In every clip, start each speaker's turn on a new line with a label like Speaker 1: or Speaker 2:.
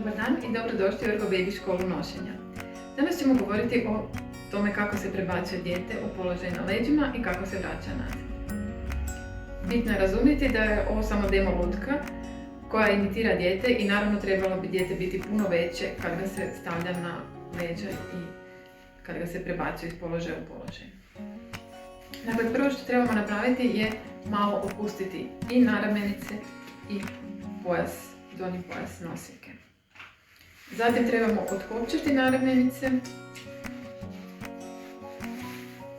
Speaker 1: Dobar dan i dobrodošli u Ergo Baby školu nošenja. Danas ćemo govoriti o tome kako se prebacuje dijete u položaj na leđima i kako se vraća nazad. Bitno je razumjeti da je ovo samo demo lutka koja imitira dijete i naravno trebalo bi dijete biti puno veće kad ga se stavlja na leđa i kad ga se prebacuje iz položaja u položaj. Dakle, prvo što trebamo napraviti je malo opustiti i naramenice i pojas, donji pojas nosiljke. Zatim trebamo otkopčati naramenice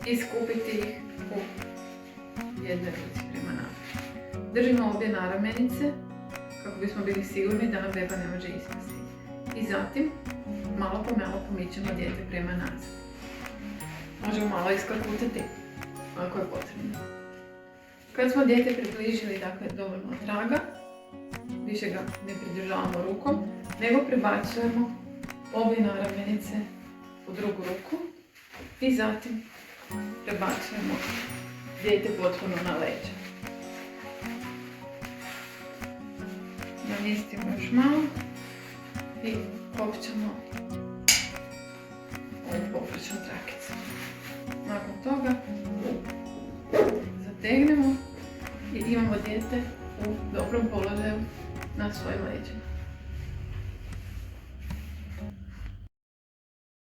Speaker 1: i skupiti ih u jednoj ruci prema naprijed. Držimo obje naramenice kako bismo bili sigurni da nam beba ne može ispasti. I zatim malo po malo pomičemo dijete prema nazad. Možemo malo iskakutati ako je potrebno. Kad smo dijete približili dovoljno od traga, više ga ne pridržavamo rukom, nego prebacujemo obje naramenice u drugu ruku i zatim prebacujemo dijete potpuno na leđa. Namjestimo još malo i kopčamo ovu površnu trakicu. Nakon toga zategnemo i imamo dijete u dobrom položaju na svojim leđima.